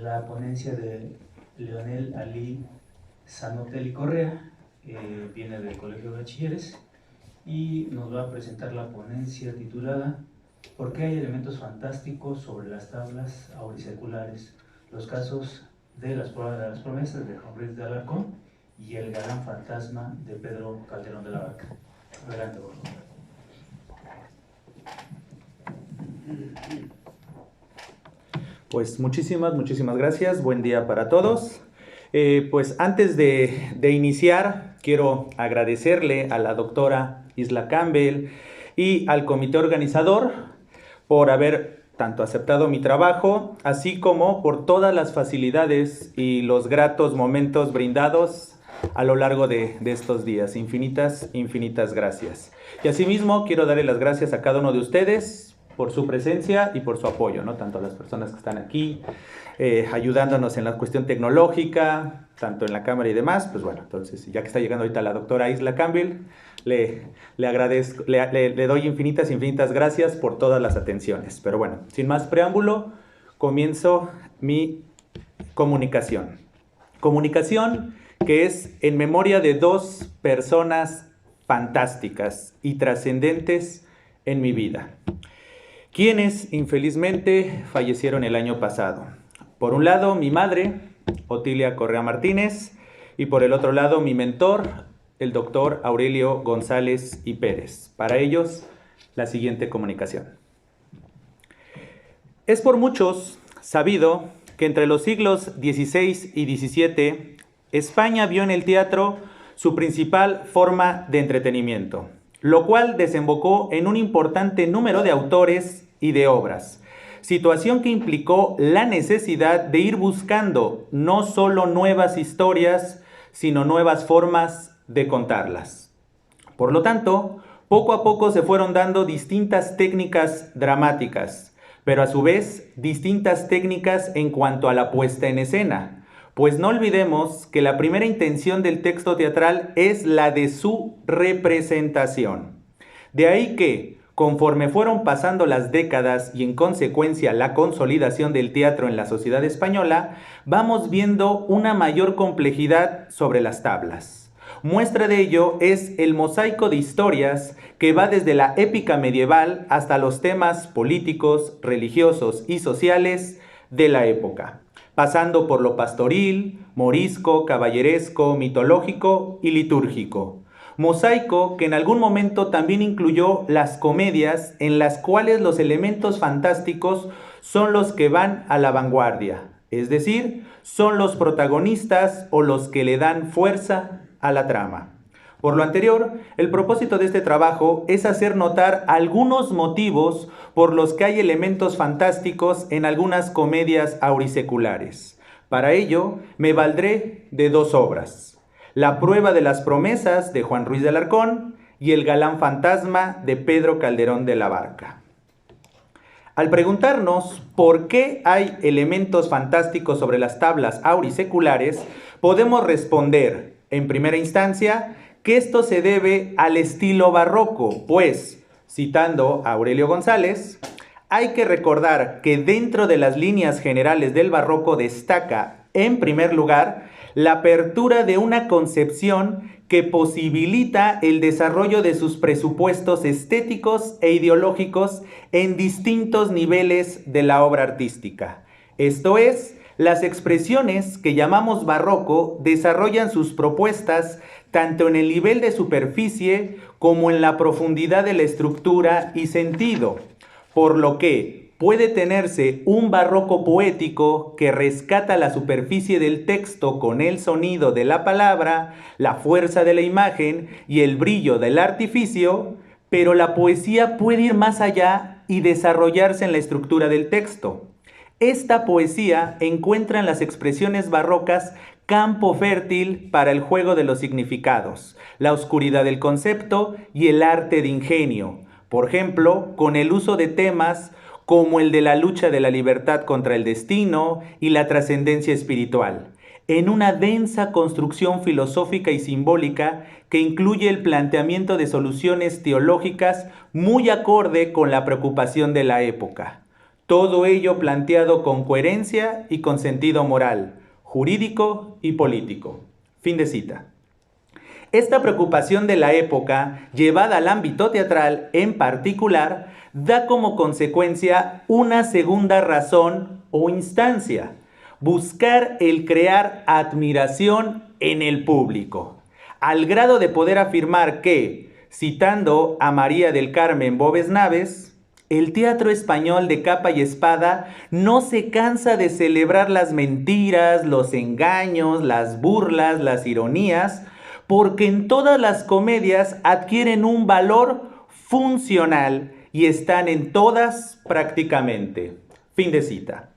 la ponencia de Leonel Ali Sanotel y Correa, viene del Colegio de Bachilleres y nos va a presentar la ponencia titulada ¿Por qué hay elementos fantásticos sobre las tablas auriculares? Los casos de las promesas de Juan Ruiz de Alarcón y el galán fantasma de Pedro Calderón de la Barca. Adelante, por favor. Pues muchísimas gracias. Buen día para todos. Pues antes de iniciar, quiero agradecerle a la doctora Isla Campbell y al comité organizador por haber tanto aceptado mi trabajo, así como por todas las facilidades y los gratos momentos brindados a lo largo de estos días. Infinitas gracias. Y asimismo quiero darle las gracias a cada uno de ustedes por su presencia y por su apoyo, ¿no? Tanto a las personas que están aquí, ayudándonos en la cuestión tecnológica, tanto en la cámara y demás. Pues bueno, entonces, ya que está llegando ahorita la doctora Isla Campbell, le agradezco, le doy infinitas gracias por todas las atenciones. Pero bueno, sin más preámbulo, comienzo mi comunicación. Comunicación que es en memoria de dos personas fantásticas y trascendentes en mi vida, quienes infelizmente fallecieron el año pasado. Por un lado, mi madre, Otilia Correa Martínez, y por el otro lado, mi mentor, el doctor Aurelio González y Pérez. Para ellos, la siguiente comunicación. Es por muchos sabido que entre los siglos XVI y XVII, España vio en el teatro su principal forma de entretenimiento, lo cual desembocó en un importante número de autores y de obras, situación que implicó la necesidad de ir buscando no solo nuevas historias, sino nuevas formas de contarlas. Por lo tanto, poco a poco se fueron dando distintas técnicas dramáticas, pero a su vez distintas técnicas en cuanto a la puesta en escena, pues no olvidemos que la primera intención del texto teatral es la de su representación. De ahí que, conforme fueron pasando las décadas y en consecuencia la consolidación del teatro en la sociedad española, vamos viendo una mayor complejidad sobre las tablas. Muestra de ello es el mosaico de historias que va desde la épica medieval hasta los temas políticos, religiosos y sociales de la época, pasando por lo pastoril, morisco, caballeresco, mitológico y litúrgico. Mosaico que en algún momento también incluyó las comedias, en las cuales los elementos fantásticos son los que van a la vanguardia, es decir, son los protagonistas o los que le dan fuerza a la trama. Por lo anterior, el propósito de este trabajo es hacer notar algunos motivos por los que hay elementos fantásticos en algunas comedias auriculares. Para ello, me valdré de dos obras: La prueba de las promesas de Juan Ruiz de Alarcón y El galán fantasma de Pedro Calderón de la Barca. Al preguntarnos por qué hay elementos fantásticos sobre las tablas auriculares, podemos responder, en primera instancia, que esto se debe al estilo barroco, pues, citando a Aurelio González, hay que recordar que dentro de las líneas generales del barroco destaca, en primer lugar, la apertura de una concepción que posibilita el desarrollo de sus presupuestos estéticos e ideológicos en distintos niveles de la obra artística. Esto es, las expresiones que llamamos barroco desarrollan sus propuestas tanto en el nivel de superficie como en la profundidad de la estructura y sentido, por lo que puede tenerse un barroco poético que rescata la superficie del texto con el sonido de la palabra, la fuerza de la imagen y el brillo del artificio, pero la poesía puede ir más allá y desarrollarse en la estructura del texto. Esta poesía encuentra en las expresiones barrocas campo fértil para el juego de los significados, la oscuridad del concepto y el arte de ingenio. Por ejemplo, con el uso de temas como el de la lucha de la libertad contra el destino y la trascendencia espiritual, en una densa construcción filosófica y simbólica que incluye el planteamiento de soluciones teológicas muy acorde con la preocupación de la época. Todo ello planteado con coherencia y con sentido moral, jurídico y político. Fin de cita. Esta preocupación de la época, llevada al ámbito teatral en particular, da como consecuencia una segunda razón o instancia: buscar el crear admiración en el público, al grado de poder afirmar que, citando a María del Carmen Boves Naves, el teatro español de capa y espada no se cansa de celebrar las mentiras, los engaños, las burlas, las ironías, porque en todas las comedias adquieren un valor funcional y están en todas prácticamente. Fin de cita.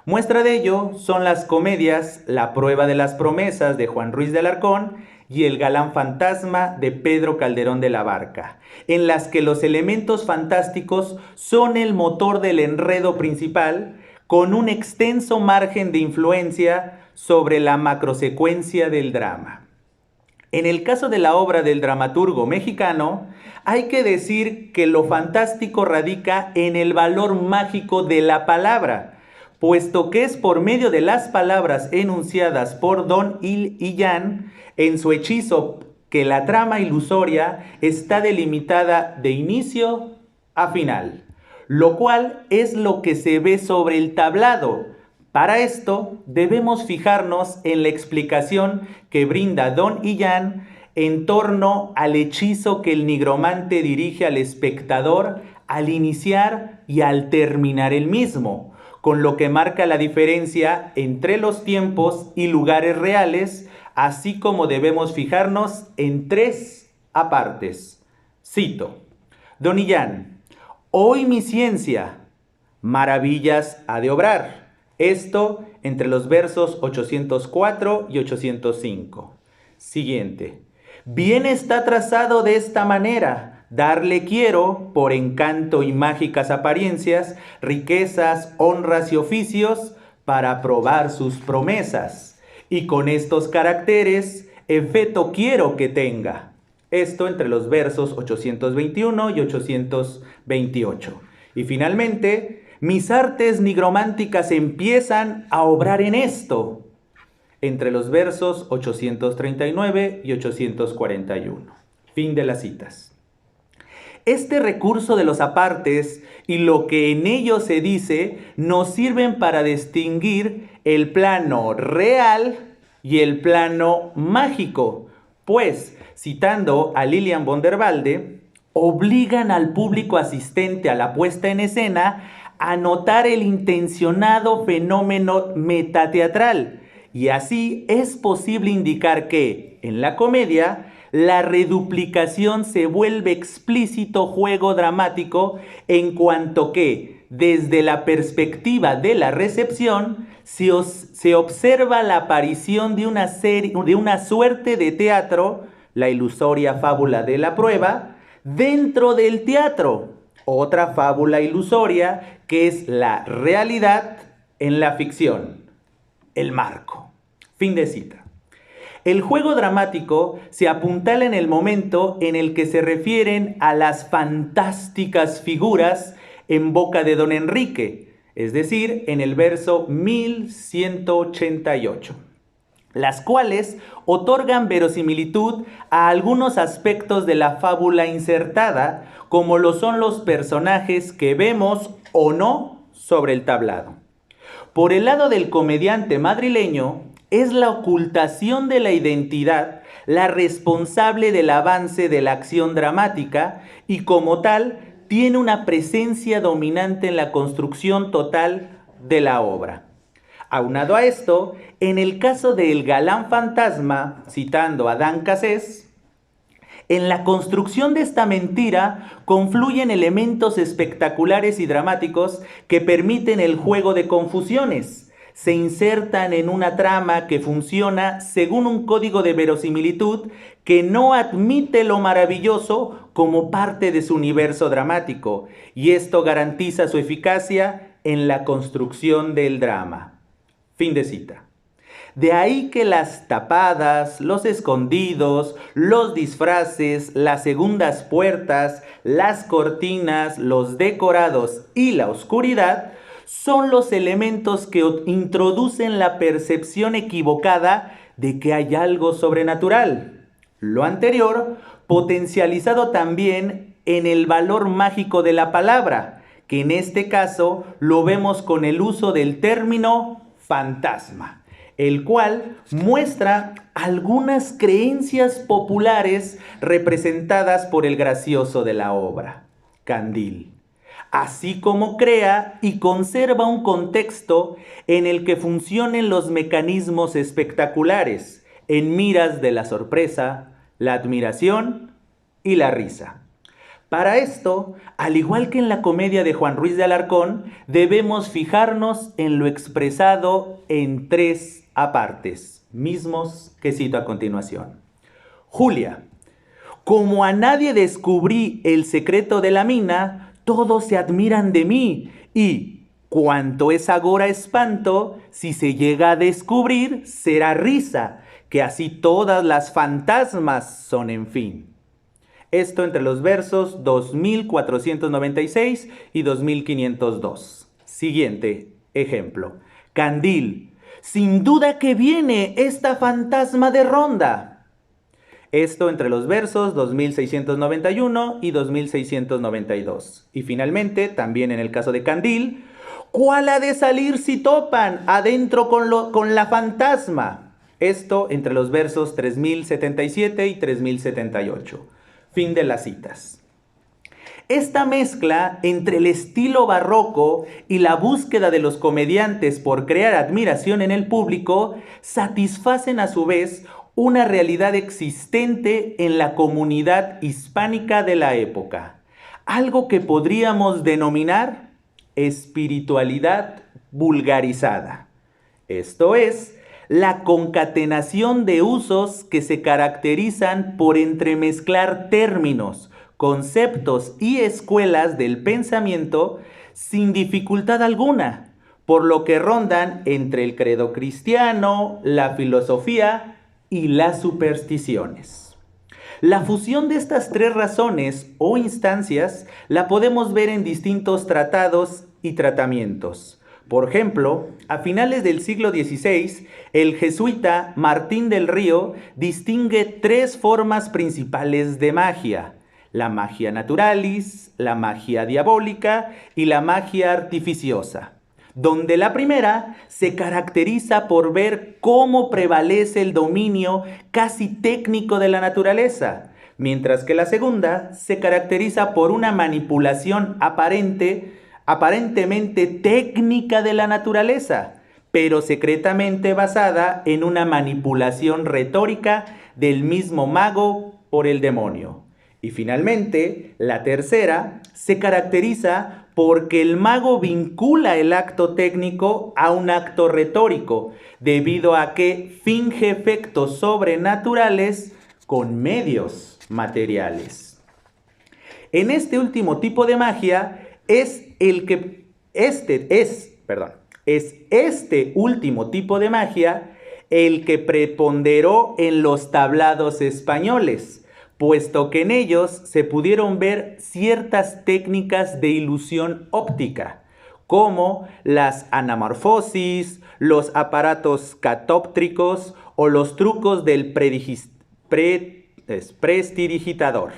Muestra de ello son las comedias La prueba de las promesas de Juan Ruiz de Alarcón y El galán fantasma de Pedro Calderón de la Barca, en las que los elementos fantásticos son el motor del enredo principal, con un extenso margen de influencia sobre la macrosecuencia del drama. En el caso de la obra del dramaturgo mexicano, hay que decir que lo fantástico radica en el valor mágico de la palabra, puesto que es por medio de las palabras enunciadas por Don Illán en su hechizo que la trama ilusoria está delimitada de inicio a final, lo cual es lo que se ve sobre el tablado. Para esto debemos fijarnos en la explicación que brinda Don Illán en torno al hechizo que el nigromante dirige al espectador al iniciar y al terminar el mismo, con lo que marca la diferencia entre los tiempos y lugares reales, así como debemos fijarnos en tres apartes. Cito: Don Illán: hoy mi ciencia maravillas ha de obrar. Esto entre los versos 804 y 805. Siguiente: bien está trazado de esta manera, darle quiero, por encanto y mágicas apariencias, riquezas, honras y oficios, para probar sus promesas. Y con estos caracteres, efecto quiero que tenga. Esto entre los versos 821 y 828. Y finalmente: mis artes nigrománticas empiezan a obrar en esto, entre los versos 839 y 841. Fin de las citas. Este recurso de los apartes y lo que en ellos se dice nos sirven para distinguir el plano real y el plano mágico, pues, citando a Lilian von der Walde, obligan al público asistente a la puesta en escena a notar el intencionado fenómeno metateatral, y así es posible indicar que, en la comedia, la reduplicación se vuelve explícito juego dramático en cuanto que, desde la perspectiva de la recepción, se observa la aparición de una suerte de teatro, la ilusoria fábula de la prueba, dentro del teatro, otra fábula ilusoria que es la realidad en la ficción, el marco. Fin de cita. El juego dramático se apuntala en el momento en el que se refieren a las fantásticas figuras en boca de don Enrique, es decir, en el verso 1188, las cuales otorgan verosimilitud a algunos aspectos de la fábula insertada, como lo son los personajes que vemos o no sobre el tablado. Por el lado del comediante madrileño, es la ocultación de la identidad la responsable del avance de la acción dramática y como tal tiene una presencia dominante en la construcción total de la obra. Aunado a esto, en el caso de El galán fantasma, citando a Dan Cassés, en la construcción de esta mentira confluyen elementos espectaculares y dramáticos que permiten el juego de confusiones. Se insertan en una trama que funciona según un código de verosimilitud que no admite lo maravilloso como parte de su universo dramático, y esto garantiza su eficacia en la construcción del drama. Fin de cita. De ahí que las tapadas, los escondidos, los disfraces, las segundas puertas, las cortinas, los decorados y la oscuridad son los elementos que introducen la percepción equivocada de que hay algo sobrenatural. Lo anterior, potencializado también en el valor mágico de la palabra, que en este caso lo vemos con el uso del término fantasma, el cual muestra algunas creencias populares representadas por el gracioso de la obra, Candil, así como crea y conserva un contexto en el que funcionen los mecanismos espectaculares, en miras de la sorpresa, la admiración y la risa. Para esto, al igual que en la comedia de Juan Ruiz de Alarcón, debemos fijarnos en lo expresado en 3 apartes, mismos que cito a continuación. Julia: como a nadie descubrí el secreto de la mina, todos se admiran de mí, y cuanto es agora espanto, si se llega a descubrir, será risa, que así todas las fantasmas son en fin. Esto entre los versos 2496 y 2502. Siguiente ejemplo. Candil: sin duda que viene esta fantasma de ronda. Esto entre los versos 2691 y 2692. Y finalmente, también en el caso de Candil: ¿cuál ha de salir si topan adentro con la fantasma? Esto entre los versos 3077 y 3078. Fin de las citas. Esta mezcla entre el estilo barroco y la búsqueda de los comediantes por crear admiración en el público satisfacen a su vez una realidad existente en la comunidad hispánica de la época, algo que podríamos denominar espiritualidad vulgarizada. Esto es, la concatenación de usos que se caracterizan por entremezclar términos, conceptos y escuelas del pensamiento sin dificultad alguna, por lo que rondan entre el credo cristiano, la filosofía y las supersticiones. La fusión de estas 3 razones o instancias la podemos ver en distintos tratados y tratamientos. Por ejemplo, a finales del siglo XVI, el jesuita Martín del Río distingue 3 formas principales de magia: la magia naturalis, la magia diabólica y la magia artificiosa, donde la primera se caracteriza por ver cómo prevalece el dominio casi técnico de la naturaleza, mientras que la segunda se caracteriza por una manipulación aparentemente técnica de la naturaleza, pero secretamente basada en una manipulación retórica del mismo mago por el demonio. Y finalmente, la tercera se caracteriza porque el mago vincula el acto técnico a un acto retórico, debido a que finge efectos sobrenaturales con medios materiales. En este último tipo de magia es este último tipo de magia el que preponderó en los tablados españoles, puesto que en ellos se pudieron ver ciertas técnicas de ilusión óptica, como las anamorfosis, los aparatos catóptricos o los trucos del prestidigitador,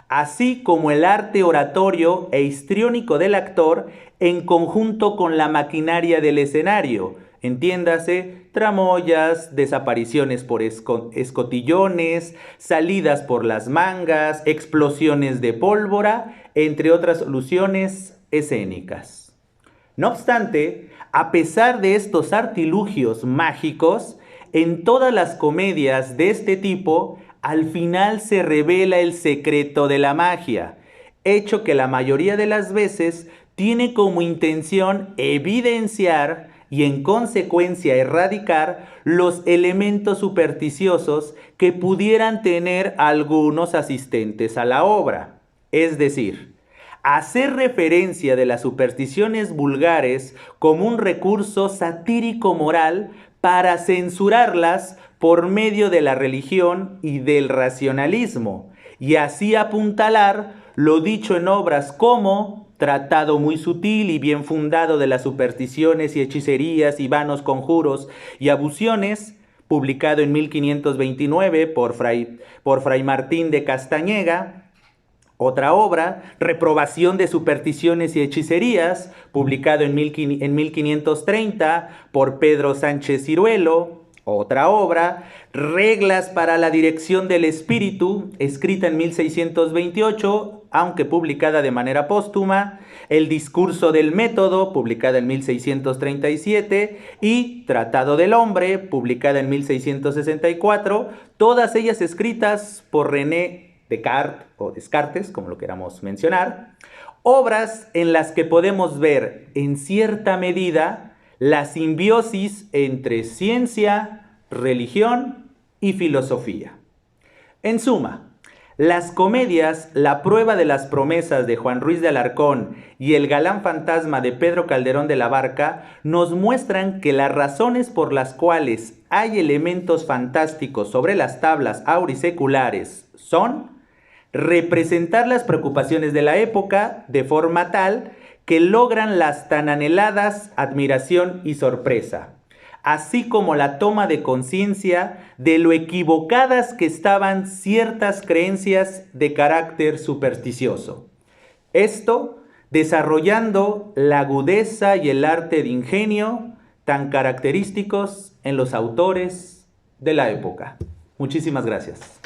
así como el arte oratorio e histriónico del actor en conjunto con la maquinaria del escenario, entiéndase, tramoyas, desapariciones por escotillones, salidas por las mangas, explosiones de pólvora, entre otras soluciones escénicas. No obstante, a pesar de estos artilugios mágicos, en todas las comedias de este tipo, al final se revela el secreto de la magia, hecho que la mayoría de las veces tiene como intención evidenciar y en consecuencia erradicar los elementos supersticiosos que pudieran tener algunos asistentes a la obra. Es decir, hacer referencia de las supersticiones vulgares como un recurso satírico moral para censurarlas por medio de la religión y del racionalismo, y así apuntalar lo dicho en obras como tratado muy sutil y bien fundado de las supersticiones y hechicerías y vanos conjuros y abusiones, publicado en 1529 por Fray Martín de Castañega. Otra obra, Reprobación de supersticiones y hechicerías, publicado en 1530 por Pedro Sánchez Ciruelo. Otra obra, Reglas para la dirección del espíritu, escrita en 1628, aunque publicada de manera póstuma. El discurso del método, publicada en 1637, y Tratado del hombre, publicada en 1664, todas ellas escritas por René Descartes, o Descartes, como lo queramos mencionar, obras en las que podemos ver, en cierta medida, la simbiosis entre ciencia, religión y filosofía. En suma, las comedias La prueba de las promesas de Juan Ruiz de Alarcón y El galán fantasma de Pedro Calderón de la Barca nos muestran que las razones por las cuales hay elementos fantásticos sobre las tablas auriculares son representar las preocupaciones de la época de forma tal que logran las tan anheladas admiración y sorpresa, así como la toma de conciencia de lo equivocadas que estaban ciertas creencias de carácter supersticioso. Esto desarrollando la agudeza y el arte de ingenio tan característicos en los autores de la época. Muchísimas gracias.